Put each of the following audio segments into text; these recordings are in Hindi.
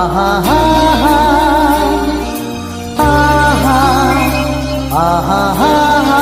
आहा हा हा आहा आहा हा हा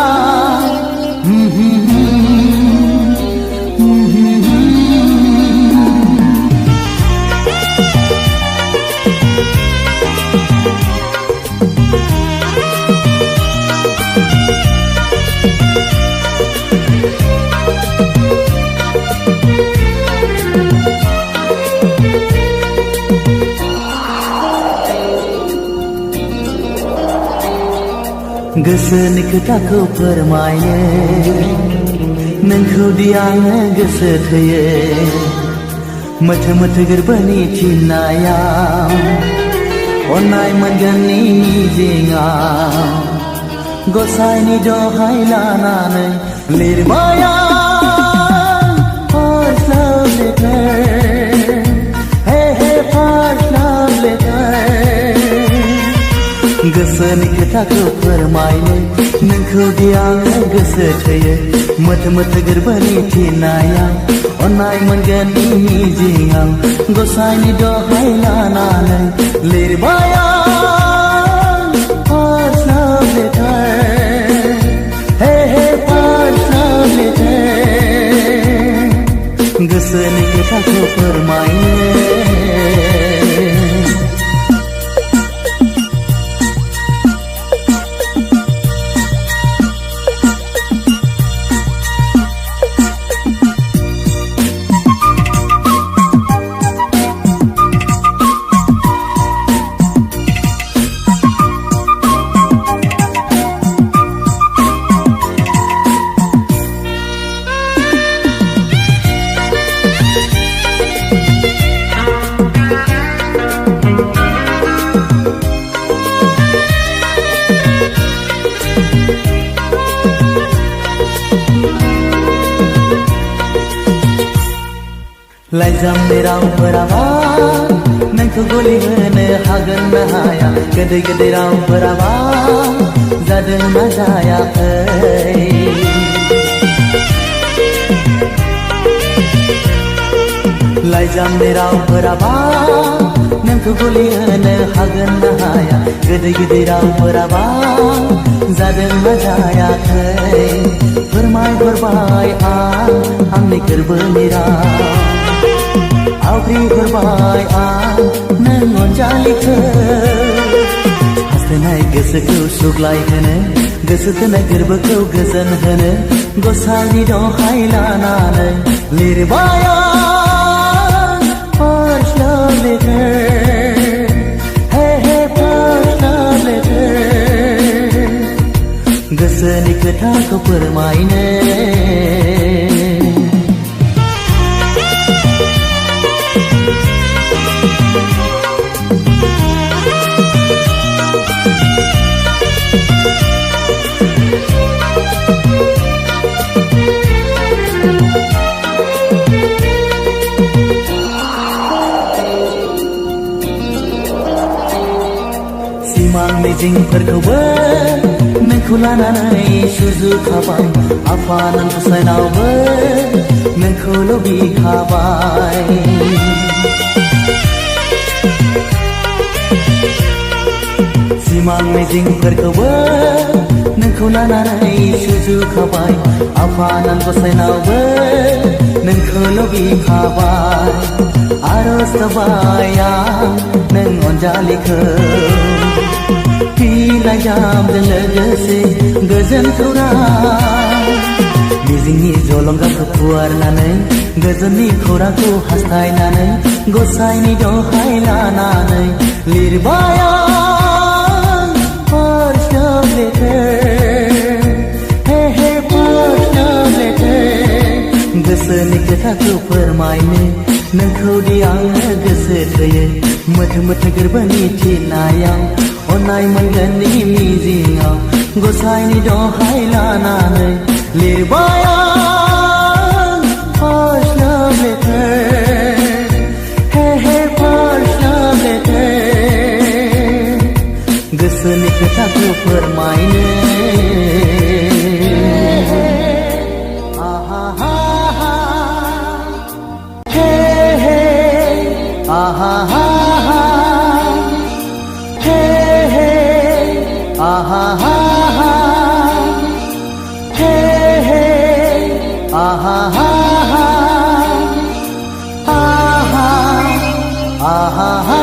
गोसोनि खोथाखौ फोरमायनो नोंखौ दि आङो गोसो थोयो मोथो मोथो गोरबोनि थिननायाव अननाय मोनगोननि मिजिंआव गसाइनि दहाय लानानै लिरबाय आं फार्स्ट लाभ लेटार हे हे फार्स्ट लाभ लेटार गोसोनि खोथाखौ फोरमायनो नोंखौ दि आङो गोसो थोयो मोथो मोथो गोरबोनि थिननायाव अननाय मोनगोननि मिजिंआव गसाइनि दहाय लानानै लिरबाय आं फार्स्ट लाभ लेटार हे हे फार्स्ट लाभ लेटार गोसोनि खोथाखौ फोरमायनो लाइजामनि रावफोराबा नोंखौ गलि होनो हागोन ना हाया गोदै गोदै रावफोराबा जादों ना जायाखै लाइजामनि रावफोराबा नोंखौ गलि होनो हागोन ना हाया गोदै गोदै रावफोराबा जादों ना जायाखै फोरमायहरबाय आंनि गोरबोनि राव आवग्रिहरबाय आं नों अनजालिखौ हास्थायनाय गोसोखौ सुग्लायहोनो गोसो थोनाय गोरबोखौ गोजोन होनो गसाइनि दहाय लानानै लिरबाय आं फार्स्ट लाभ लेटार हे हे फार्स्ट लाभ लेटार गोसोनि खोथाखौ फोरमायनो सिमां मिजिंफोरखौबो नोंखौ लानानै सुजुखाबाय आफा गसाइनावबो नोंखौ लुबैखाबाय सिमां मिजिंफोरखौबो नोंखौ लानानै सुजुखाबाय आफा गसाइनावबो नोंखौ लुबैखाबाय आरज गाबबाय आं नों अनजालिखौ लाइजामजों लोगोसे गोजोन खौरां मिजिंनि जलंगाखौ फुवारनानै गोजोननि खौरांखौ हास्थायनानै गसाइनि दहाय लानानै लिरबाय आं फार्स्ट लाभ लेटार हे हे फार्स्ट लाभ लेटार गोसोनि खोथाखौ फोरमायनो नोंखौ दि आङो गोसो थोयो मोथो मोथो गोरबोनि थिननायाव अननाय मोनगोननि मिजिंआव गसाइनि दहाय लानानै लिरबाय आं फार्स्ट लाभ लेटार हे हे फार्स्ट लाभ लेटार गोसोनि खोथाखौ फोरमायनो आहा हा हा हे हे आहा हा हा हे हे आहा हा हा हे हे आहा हा हा आहा आहा हा